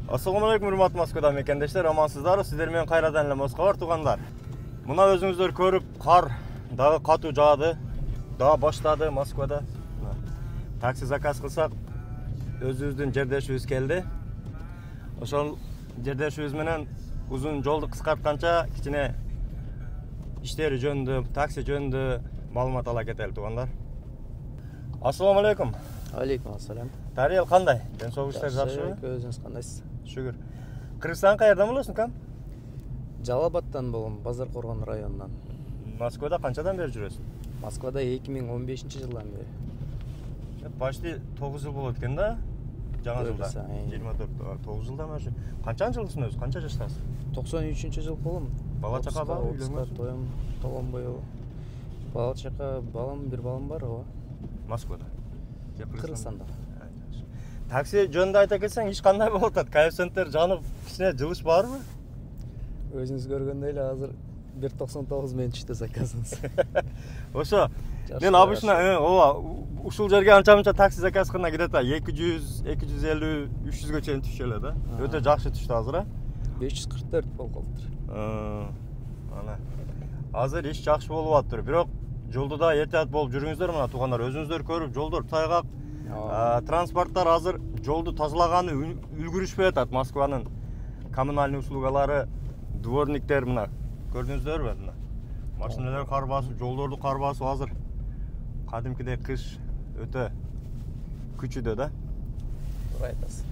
Assalamu alaikum урматтуу Москвада мекендештер, амансыздар. Сиздер менен кайрадан эле Москва бар туугандар. Мына өзүңүздөр көрүп, кар дагы катуу жаады. Дагы баштады Москвада. Такси заказ кылсак, өзүбүздүн жердешибиз келди. Ошол жердешибиз менен узун жолду кыскартканча кичине иштери жөнүндө, такси жөнүндө маалымат ала кетели туугандар. Assalamu alaikum. Алейкум ассалам. Тариел кандай? Ден соолугуңуздар жакшыбы? Өзүңүз кандайсыз? Шүгүр. Кыргызстан каерден болосуң, кам? Жалал-Абадтан болом, Базар Коргон районунан. Москвада канчадан бери жүрөсүң? Москвада 2015-жылдан бери. Почти 9 жыл болот экен да? Жаңа жылда. 24, 9 жылдан бери. Канчанчы жылсың өзү? Канча жаштасың? 93-жыл болом. Бала чака бар, үйлөнгөнсүң? Тоем, толонбой. Бала чака, бир балам бар, ооба. Москвада. Кыргызстанда. Такси жөнүндө айта кетсең, иш кандай болуп атат? Коэффициенттер жанып, кичине жылыш барбы? Өзүңүз көргөндөй эле азыр 1.99 менен түштү заказыңыз. Ошо, мен обычно, ооба, ушул жерге анча-мынча такси заказ кылганда где-то 200, 250, 300гө чейин түшө эле да. Өтө жакшы түштү азыр, 544 болуп калыптыр. Ана. Азыр иш жакшы болуп атыр, бирок жолдо этият болуп жүрүңүздөр, мына туугандар, өзүңүздөр көрүп, жолдор тайгак. Транспорттар азыр жолду тазалаганы үлгүрүшпөй атат. Москванын коммунальный услугалары, дворниктер мына көрдүңүздөрбү мына. Машиналар кар басып, жолдорду кар басып азыр кадимкидей кыш өтө күчүдө да. Туура айтасыз.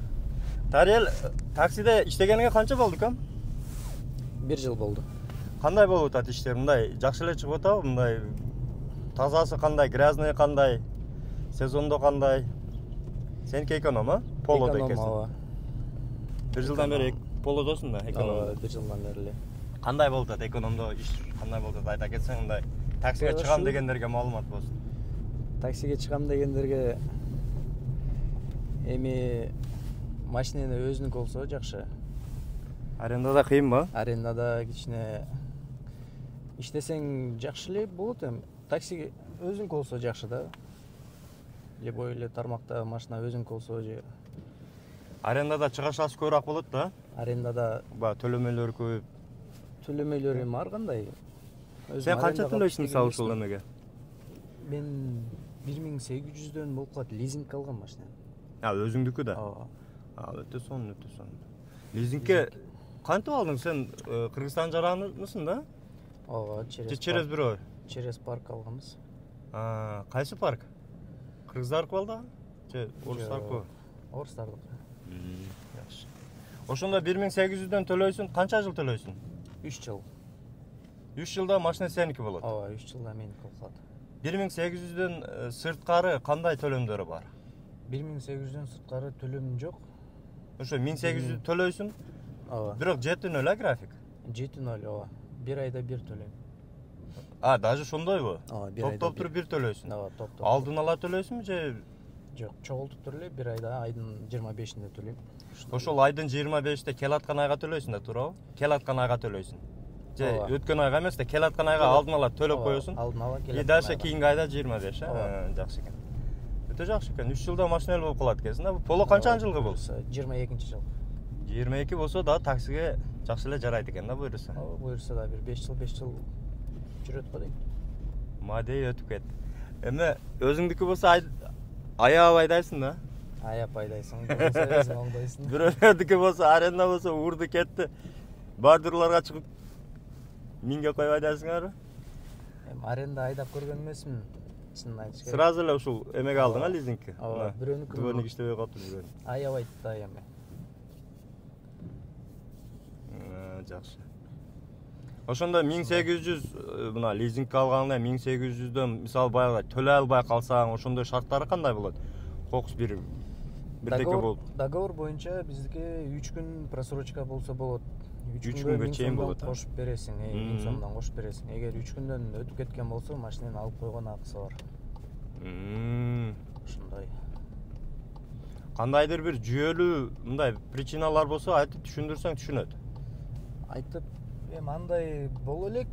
Тариел, таксиде иштегениңе канча болду, кам? 1 жыл болду. Кандай болуп атат иштер? Мындай жакшы эле чыгып атабы? Мындай тазасы кандай, грязный кандай? Сезондо кандай? Сеники эконом, а? Полодо экенсиң. 1 жылдан бери полодосуң да, эконом. 1 жылдан бери эле. Кандай болуп атат экономдо иш? Кандай болуп атат айта кетсең, мындай таксиге чыгам дегендерге маалымат болсун. Таксиге чыгам дегендерге эми машинени өзүнүкү болсо жакшы. Арендада кыйынбы? Арендада кичине иштесең жакшы эле болот эми. Такси өзүнүкү болсо жакшы да. Любой эле тармакта машина өзүнүкү болсо же. Арендада чыгашасы көбүрөөк болот да? Арендада төлөмөлөр көп. Төлөмөлөр эми ар кандай. Сен канча төлөйсүң мисалы ушул эмеге? Мен 1800дөн болуп калат, лизинг алгам машинаны. Өзүңдүкү да? Ооба. Өтө сонун, өтө сонун. Лизингке кантип алдың? Сен Кыргызстан жаранысың да? Ооба, через бирөө. Через парк алганбыз. Кайсы парк? Кыргыздаркы балда? Же орустаркы? Орустардыкы. Жакшы. Ошондо 1800дөн төлөйсүң, канча жыл төлөйсүң? 3 жыл. 3 жылда машина сеники болот. Ооба, 3 жылда меники болуп калат. 1800дөн сырткары кандай төлөмдөрү бар? 1800дөн сырткары төлөм жок. Ошо 1800 төлөйсүң. Ооба. Бирок 7-0 график. 7-0, ооба. 1 айда 1 төлөйм. Даже ошондойбу? Ооба, 1 айда. Топ-топ туруп 1 төлөйсүң. Ооба, топ-топ. Алдын ала төлөйсүңбү же? Жок, чогултуп туруп эле 1 айда, айдын 25-inde төлөйм. Ошол айдын 25-те келаткан айга төлөйсүң да, туурабы? Келаткан айга төлөйсүң. Же өткөн айга эмес да, келаткан айга алдын ала төлөп коесуң. Алдын ала келаткан. И дальше кийинки айда 25, жакшы экен. Өтө жакшы экен. 3 жылда машина болуп калат экенсиң да. Поло канчанчы жылгы бул? 22-жыл. 22 болсо да таксиге жакшы эле жарайт экен да, буйруса. Ооба, буйруса да бир 5 жыл жүрөт го дейм. Мадей өтүп кетти. Эми өзүңдүкү болсо аяп айдайсың да? Аяп айдайсың, өзүң оңдойсуң. Бирөөлөрдүкү болсо, аренда болсо урду кетти. Бордюрларга чыгып минге коюп айдайсыңарбы? Эми аренда айдап көргөн эмесмин. Чынын айтыш керек. Сразу эле ушул эмеге алдың а лизингке? Ооба, бирөөнүкү. Дворник иштебей калыптыр бирөөнү. Аябайт да эми. Жакшы. Ошондо 1800 мына лизингке алганда 1800дөн мисалы баягы төлөй албай калсаң, ошондой шарттары кандай болот? Кокус бирдеке болуп. Договор боюнча биздики 3 күн просрочка болсо болот. 3 күнгө чейин болот. Кошуп бересиң, 1000 сомдон кошуп бересиң. Эгер 3 күндөн өтүп кеткен болсо, машинени алып койгон акысы бар. Ошондой. Кандайдыр бир жүйөлүү мындай причиналар болсо айтып түшүндүрсөң түшүнөт. Айтып, эми андай боло элек.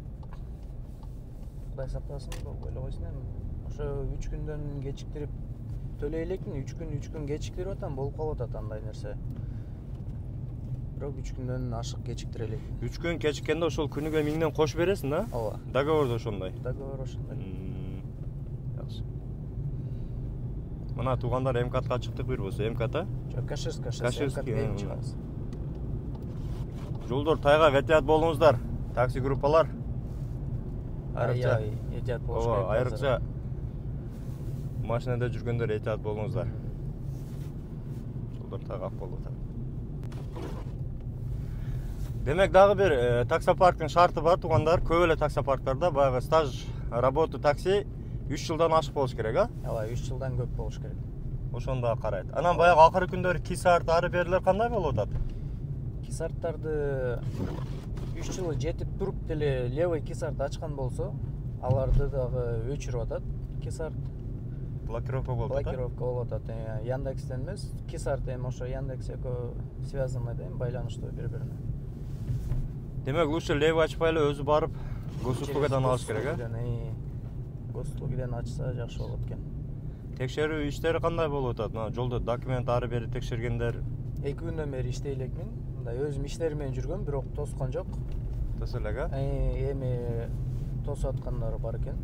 Кудай сактасын, болбой эле койсун эми. Ошо 3 күндөн кечиктирип төлөй элекмин, 3 күн кечиктирип атам, болуп калып атат андай нерсе. бирок 3 күндөн ашык кечиктире элек. 3 күн кечиккенде ошол күнүгө 1000ден кош бересиң да? Ооба. Договордо ошондой. Договор ошондой. Жакшы. Мына туугандар МКТка чыктык бир болсо, МКТ? Жок, Каширский, Каширский, МКТ чыгабыз. Жолдор тайгак этият болуңуздар. Такси группалар. Айрыкча. Этият болуш Ооба, керек. айрыкча машинада жүргөндөр этият болуңуздар. Жолдор тайгак болуп атат. Демек дагы бир таксопарктын шарты бар туугандар. Көп эле таксопарктарда баягы стаж работа такси 3 жылдан ашык болуш керек, а? Ооба, 3 жылдан көп болуш керек. Ошондо карайт. Анан баягы акыркы күндөрү кисарт ары берилер кандай болуп атат? Кисарттарды 3 жылы жетип туруп деле левый кисарт ачкан болсо, аларды дагы өчүрүп атат. Кисарт Блокировка болуп атат. блокировка болуп атат. Яндекстен эмес, кисарт эми ошо Яндекс эко связанный да, байланыштуу бири-бирине. Демек лучше левый ачпай эле өзү барып госуслугадан алыш керек, а? Госуслугадан ачса жакшы болот экен. Текшерүү иштери кандай болуп атат? Мына жолдо документ ары бери текшергендер 2 күндөн бери иштей элекмин. Мындай өзүм иштерим менен жүргөм, бирок тоскон жок. тосо элек, а? Эми тосуп аткандар бар экен.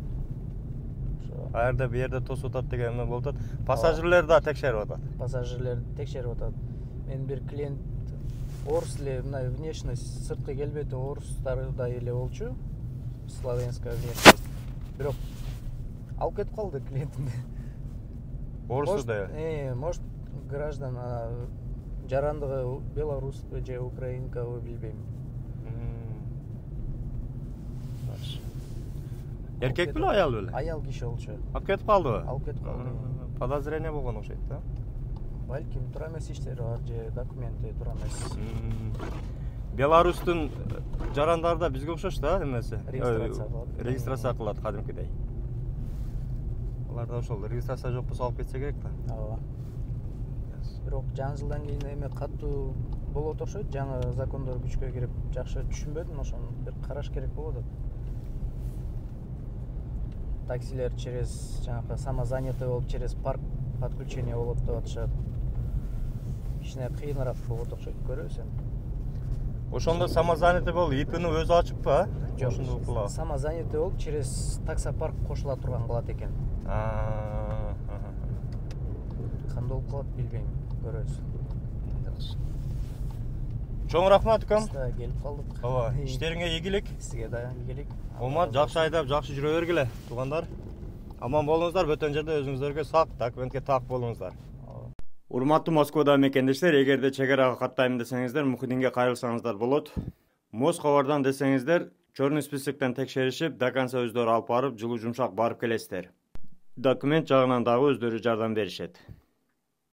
Ошо Аерде бу жерде тосуп атат деген эме болуп атат. Пассажирлер да текшерип атат. пассажирлер текшерип атат. Мен бир клиент орус эле, мына внешность, сырткы келбети орустардай эле болчу. Славянская внешность. Бирок алып кетип калды клиентимди. Орусу да. Может, граждан жарандыгы белорусбу же украинкабы билбейм. Эркек беле, аял беле? Аял киши болчу. Алып кетип калдыбы? Алып кетип калды. Подозрение болгон окшойт да? Балким тура эмес иштери бар же документи тура эмес. Беларустун жарандары да бизге окшош да, эмеси? Регистрация кылат. Регистрация кылат кадимкидей. Алар да ошол регистрация жок болсо алып кетсе керек да. Ооба. Бирок жаңы жылдан кийин эме катуу болот окшойт. Жаңы закондор күчкө кирип, жакшы түшүнбөдүм, ошону бир караш керек болуп атат. Таксилер через жаңағы самозанятый болуп, через парк подключение болот деп атышат. Кичине кыйыныраак болот окшойт, көрөбүз эми. Ошондо самозанятый болуп, ИПны өзү ачыппы, а? Жок, Ошондо кылабы. самозанятый болуп, через таксопарк кошула турган кылат экен. Кандай болуп калат билбейм, көрөбүз. Чоң рахмат укам. Биз да келип калдык. Ооба, иштериңе ийгилик. Сизге да ийгилик. Олмат, жакшы айдап, жакшы жүрө бергиле, туугандар. Аман болуңуздар, бөтөн жерде өзүңүздөргө сак, документке так болуңуздар. Урматтуу Москвада мекендештер, эгерде чек арага каттайм десеңиздер, Мухиддинге кайрылсаңыздар болот. Москвадан десеңиздер, чорный списоктон текшеришип, до конца өздөрү алып барып, жылуу жумшак барып келесиздер. Документ жагынан дагы өздөрү жардам беришет.